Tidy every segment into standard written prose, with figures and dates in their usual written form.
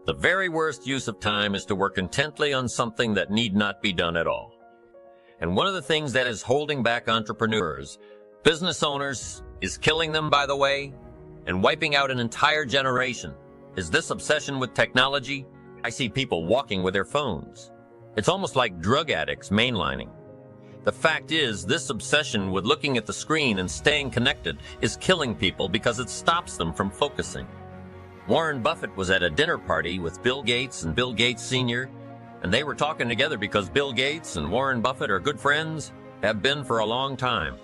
The very worst use of time is to work intently on something that need not be done at all. And one of the things that is holding back entrepreneurs, business owners, is killing them, by the way, and wiping out an entire generation, is this obsession with technology. I see people walking with their phones. It's almost like drug addicts mainlining. The fact is, this obsession with looking at the screen and staying connected is killing people because it stops them from focusing. Warren Buffett was at a dinner party with Bill Gates and Bill Gates Sr., and they were talking together because Bill Gates and Warren Buffett are good friends, have been for a long time.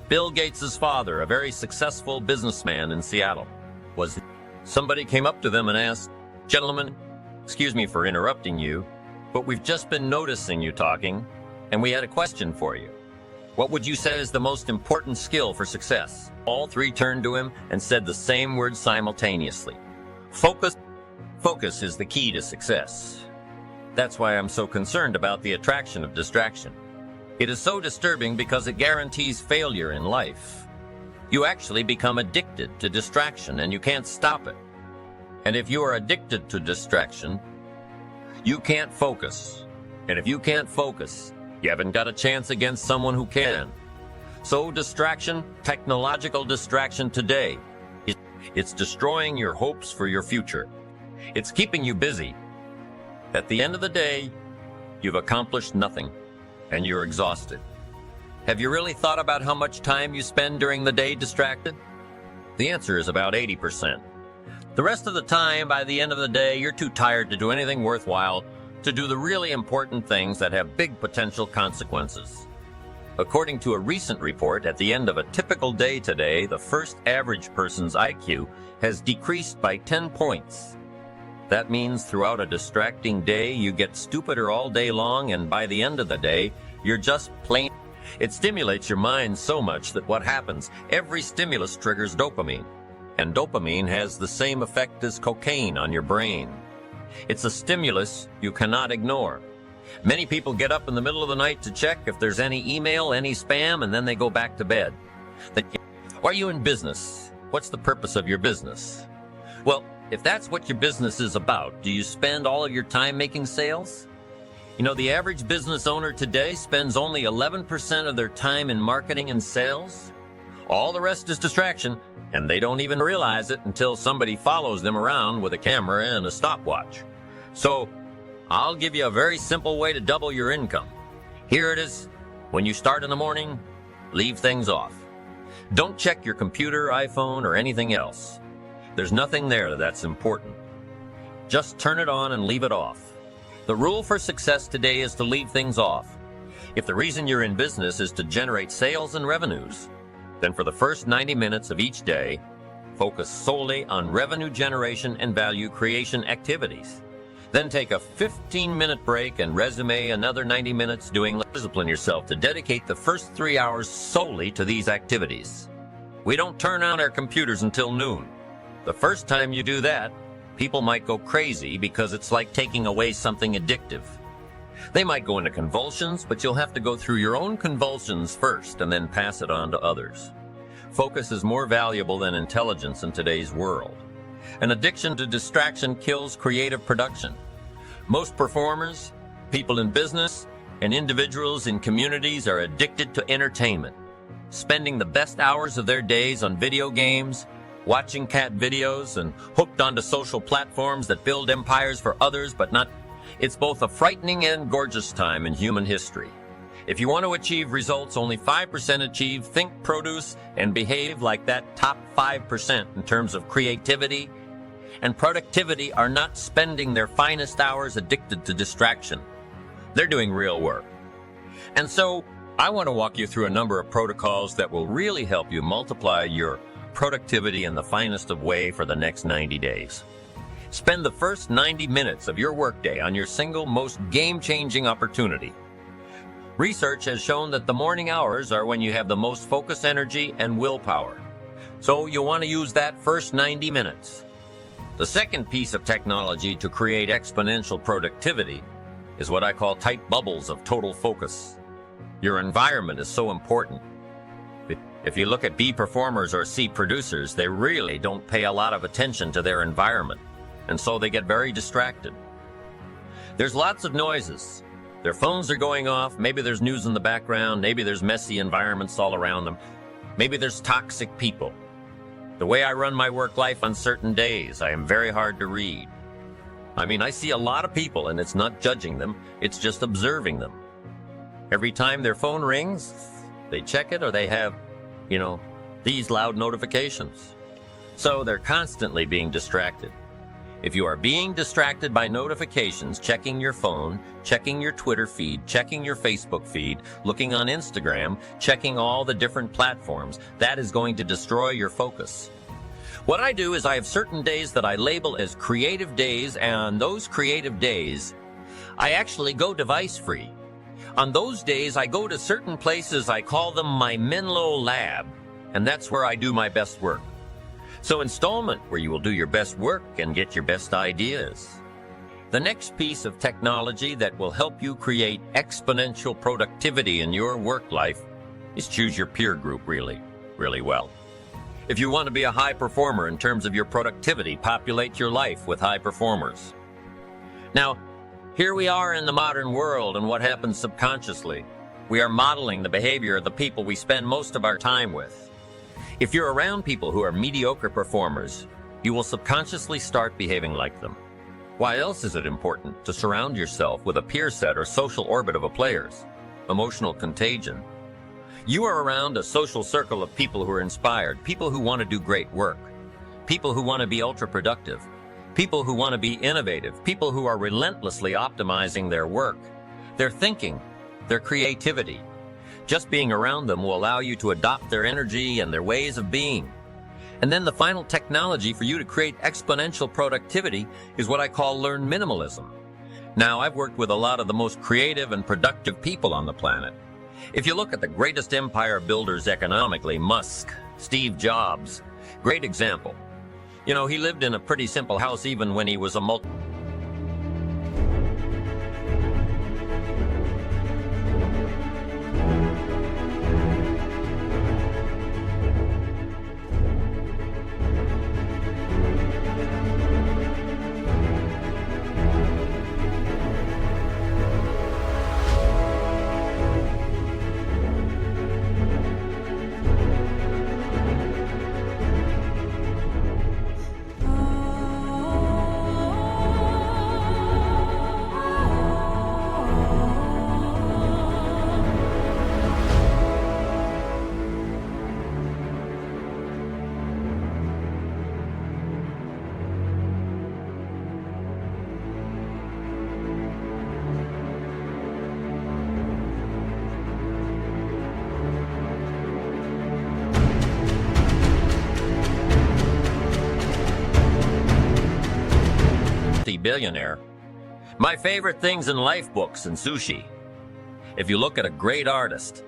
Bill Gates' father, a very successful businessman in Seattle, was. Somebody came up to them and asked, "Gentlemen, excuse me for interrupting you, but we've just been noticing you talking, and we had a question for you. What would you say is the most important skill for success?" All three turned to him and said the same word simultaneously. Focus. Focus is the key to success. That's why I'm so concerned about the attraction of distraction. It is so disturbing because it guarantees failure in life. You actually become addicted to distraction and you can't stop it. And if you are addicted to distraction, you can't focus. And if you can't focus, you haven't got a chance against someone who can. So distraction, technological distraction today, it's destroying your hopes for your future. It's keeping you busy. At the end of the day, you've accomplished nothing, and you're exhausted. Have you really thought about how much time you spend during the day distracted? The answer is about 80%. The rest of the time, by the end of the day, you're too tired to do anything worthwhile, to do the really important things that have big potential consequences. According to a recent report, at the end of a typical day today, the first average person's IQ has decreased by 10 points. That means throughout a distracting day, you get stupider all day long, and by the end of the day, you're just plain. It stimulates your mind so much that what happens, every stimulus triggers dopamine. And dopamine has the same effect as cocaine on your brain. It's a stimulus you cannot ignore. Many people get up in the middle of the night to check if there's any email, any spam, and then they go back to bed. Are you in business? What's the purpose of your business? Well, if that's what your business is about, do you spend all of your time making sales? You know, the average business owner today spends only 11% of their time in marketing and sales. All the rest is distraction, and they don't even realize it until somebody follows them around with a camera and a stopwatch. So, I'll give you a very simple way to double your income. Here it is. When you start in the morning, leave things off. Don't check your computer, iPhone, or anything else. There's nothing there that's important. Just turn it on and leave it off. The rule for success today is to leave things off. If the reason you're in business is to generate sales and revenues, then for the first 90 minutes of each day, focus solely on revenue generation and value creation activities. Then take a 15-minute break and resume another 90 minutes doing. Discipline yourself to dedicate the first 3 hours solely to these activities. We don't turn on our computers until noon. The first time you do that, people might go crazy because it's like taking away something addictive. They might go into convulsions, but you'll have to go through your own convulsions first and then pass it on to others. Focus is more valuable than intelligence in today's world. An addiction to distraction kills creative production. Most performers, people in business, and individuals in communities are addicted to entertainment, spending the best hours of their days on video games, watching cat videos, and hooked onto social platforms that build empires for others but not. It's both a frightening and gorgeous time in human history. If you want to achieve results only 5% achieve, think, produce, and behave like that top 5% in terms of creativity and productivity are not spending their finest hours addicted to distraction. They're doing real work. And so, I want to walk you through a number of protocols that will really help you multiply your productivity in the finest of way for the next 90 days. Spend the first 90 minutes of your workday on your single most game-changing opportunity. Research has shown that the morning hours are when you have the most focus, energy, and willpower. So you want to use that first 90 minutes. The second piece of technology to create exponential productivity is what I call tight bubbles of total focus. Your environment is so important. If you look at B performers or C producers, they really don't pay a lot of attention to their environment. and so they get very distracted. There's lots of noises. Their phones are going off, maybe there's news in the background, maybe there's messy environments all around them, maybe there's toxic people. The way I run my work life on certain days, I am very hard to read. I mean, I see a lot of people, and it's not judging them, it's just observing them. Every time their phone rings, they check it, or they have, these loud notifications. So they're constantly being distracted. If you are being distracted by notifications, checking your phone, checking your Twitter feed, checking your Facebook feed, looking on Instagram, checking all the different platforms, that is going to destroy your focus. What I do is I have certain days that I label as creative days, and on those creative days, I actually go device-free. On those days, I go to certain places, I call them my Menlo Lab, and that's where I do my best work. So installment, where you will do your best work and get your best ideas. The next piece of technology that will help you create exponential productivity in your work life is choose your peer group really, really well. If you want to be a high performer in terms of your productivity, populate your life with high performers. Now, here we are in the modern world, and what happens subconsciously? We are modeling the behavior of the people we spend most of our time with. If you're around people who are mediocre performers, you will subconsciously start behaving like them. Why else is it important to surround yourself with a peer set or social orbit of players? Emotional contagion. You are around a social circle of people who are inspired, people who want to do great work, people who want to be ultra-productive, people who want to be innovative, people who are relentlessly optimizing their work, their thinking, their creativity. Just being around them will allow you to adopt their energy and their ways of being. And then the final technology for you to create exponential productivity is what I call learn minimalism. Now, I've worked with a lot of the most creative and productive people on the planet. If you look at the greatest empire builders economically, Musk, Steve Jobs, great example. He lived in a pretty simple house even when he was a billionaire. My favorite things in life, books and sushi. If you look at a great artist,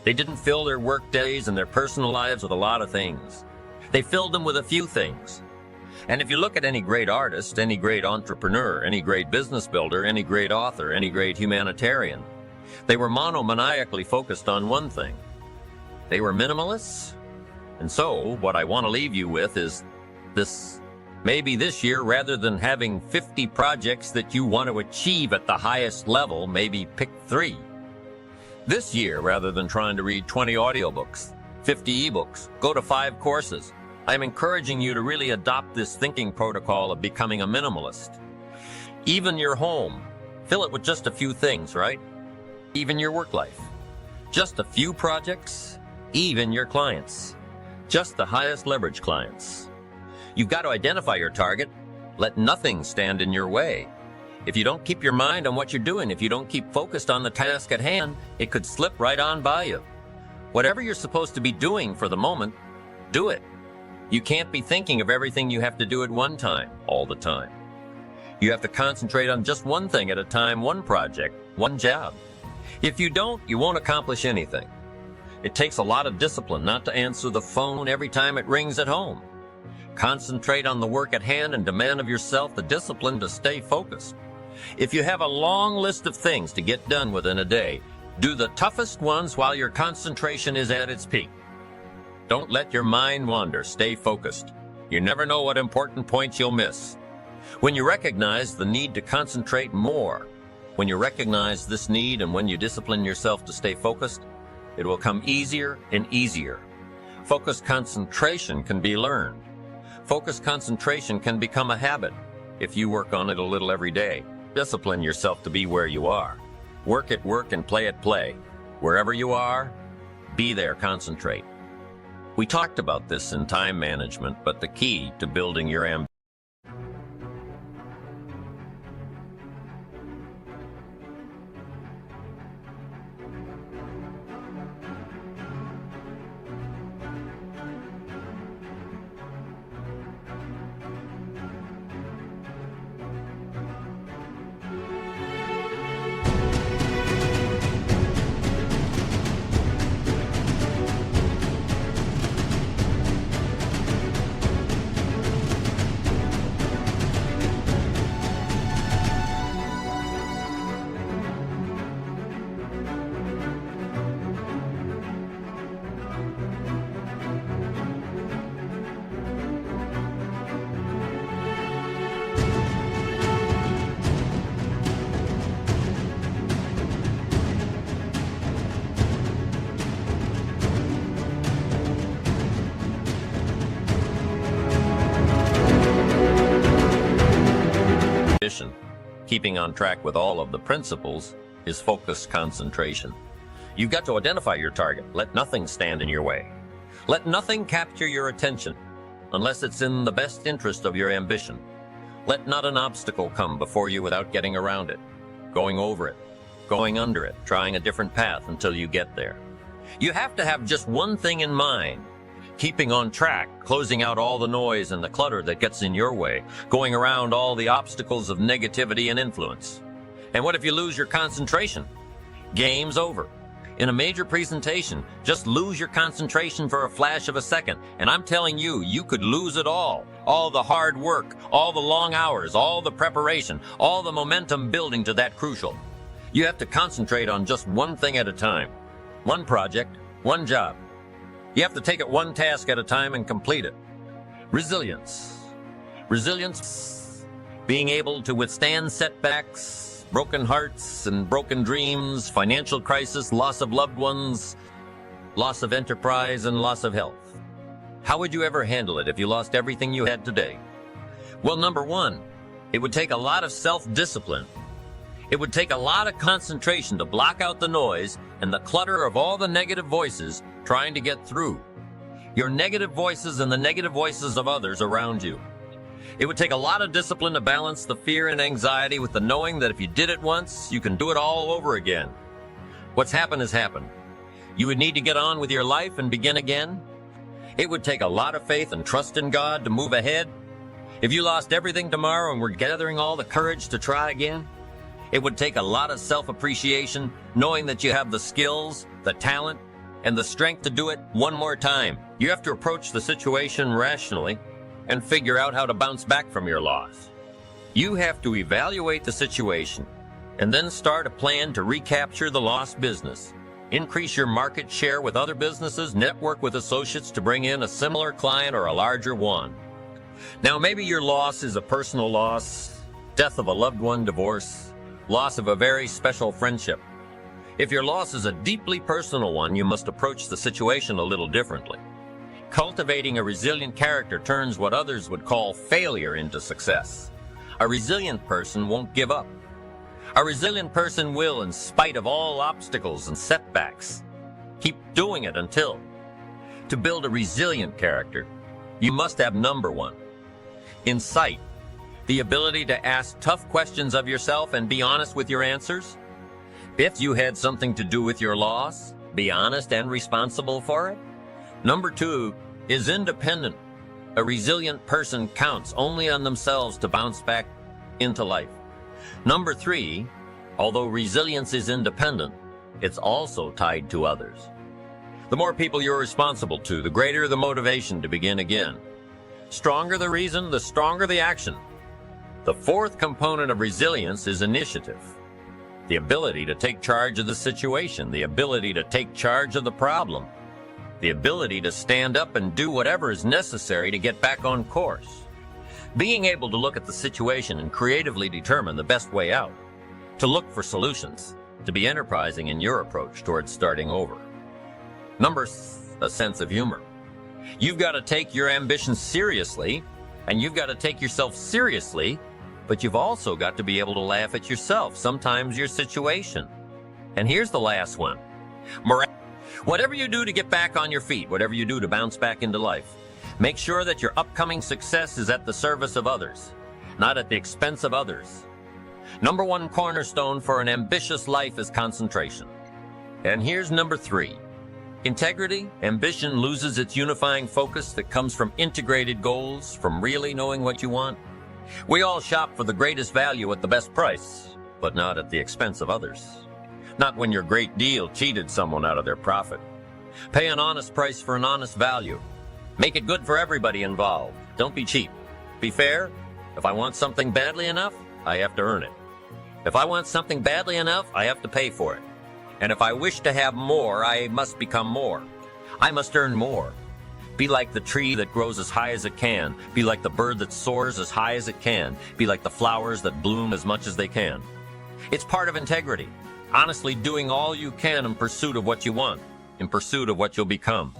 they didn't fill their work days and their personal lives with a lot of things. They filled them with a few things. And if you look at any great artist, any great entrepreneur, any great business builder, any great author, any great humanitarian, they were monomaniacally focused on one thing. They were minimalists. And so, what I want to leave you with is this. Maybe this year, rather than having 50 projects that you want to achieve at the highest level, maybe pick 3. This year, rather than trying to read 20 audiobooks, 50 ebooks, go to 5 courses. I'm encouraging you to really adopt this thinking protocol of becoming a minimalist. Even your home, fill it with just a few things, right? Even your work life. Just a few projects, even your clients. Just the highest leverage clients. You've got to identify your target. Let nothing stand in your way. If you don't keep your mind on what you're doing, if you don't keep focused on the task at hand, it could slip right on by you. Whatever you're supposed to be doing for the moment, do it. You can't be thinking of everything you have to do at one time, all the time. You have to concentrate on just one thing at a time, one project, one job. If you don't, you won't accomplish anything. It takes a lot of discipline not to answer the phone every time it rings at home. Concentrate on the work at hand and demand of yourself the discipline to stay focused. If you have a long list of things to get done within a day, do the toughest ones while your concentration is at its peak. Don't let your mind wander. Stay focused. You never know what important points you'll miss. When you recognize the need to concentrate more, when you recognize this need and when you discipline yourself to stay focused, it will come easier and easier. Focused concentration can be learned. Focused concentration can become a habit if you work on it a little every day. Discipline yourself to be where you are. Work at work and play at play. Wherever you are, be there, concentrate. We talked about this in time management, but the key to building your ambition keeping on track with all of the principles is focused concentration. You've got to identify your target. Let nothing stand in your way. Let nothing capture your attention unless it's in the best interest of your ambition. Let not an obstacle come before you without getting around it, going over it, going under it, trying a different path until you get there. You have to have just one thing in mind: keeping on track, closing out all the noise and the clutter that gets in your way, going around all the obstacles of negativity and influence. And what if you lose your concentration? Game's over. In a major presentation, just lose your concentration for a flash of a second, and I'm telling you, you could lose it all. All the hard work, all the long hours, all the preparation, all the momentum building to that crucial. You have to concentrate on just one thing at a time. One project, one job. You have to take it one task at a time and complete it. Resilience. Resilience, being able to withstand setbacks, broken hearts and broken dreams, financial crisis, loss of loved ones, loss of enterprise, and loss of health. How would you ever handle it if you lost everything you had today? Well, number one, it would take a lot of self-discipline. It would take a lot of concentration to block out the noise and the clutter of all the negative voices trying to get through. Your negative voices and the negative voices of others around you. It would take a lot of discipline to balance the fear and anxiety with the knowing that if you did it once, you can do it all over again. What's happened has happened. You would need to get on with your life and begin again. It would take a lot of faith and trust in God to move ahead. If you lost everything tomorrow and were gathering all the courage to try again, it would take a lot of self-appreciation, knowing that you have the skills, the talent, and the strength to do it one more time. You have to approach the situation rationally and figure out how to bounce back from your loss. You have to evaluate the situation and then start a plan to recapture the lost business. Increase your market share with other businesses, network with associates to bring in a similar client or a larger one. Now, maybe your loss is a personal loss, death of a loved one, divorce, loss of a very special friendship. If your loss is a deeply personal one, you must approach the situation a little differently. Cultivating a resilient character turns what others would call failure into success. A resilient person won't give up. A resilient person will, in spite of all obstacles and setbacks, keep doing it until. To build a resilient character, you must have number one: insight. The ability to ask tough questions of yourself and be honest with your answers. If you had something to do with your loss, be honest and responsible for it. Number two is independent. A resilient person counts only on themselves to bounce back into life. Number three, although resilience is independent, it's also tied to others. The more people you're responsible to, the greater the motivation to begin again. Stronger the reason, the stronger the action. The fourth component of resilience is initiative. The ability to take charge of the situation, the ability to take charge of the problem, the ability to stand up and do whatever is necessary to get back on course. Being able to look at the situation and creatively determine the best way out. To look for solutions. To be enterprising in your approach towards starting over. Number 6, a sense of humor. You've got to take your ambitions seriously, and you've got to take yourself seriously, but you've also got to be able to laugh at yourself, sometimes your situation. And here's the last one. Whatever you do to get back on your feet, whatever you do to bounce back into life, make sure that your upcoming success is at the service of others, not at the expense of others. Number 1 cornerstone for an ambitious life is concentration. And here's number 3. Integrity. Ambition loses its unifying focus that comes from integrated goals, from really knowing what you want. We all shop for the greatest value at the best price, but not at the expense of others. Not when your great deal cheated someone out of their profit. Pay an honest price for an honest value. Make it good for everybody involved. Don't be cheap. Be fair. If I want something badly enough, I have to earn it. If I want something badly enough, I have to pay for it. And if I wish to have more, I must become more. I must earn more. Be like the tree that grows as high as it can. Be like the bird that soars as high as it can. Be like the flowers that bloom as much as they can. It's part of integrity. Honestly doing all you can in pursuit of what you want, in pursuit of what you'll become.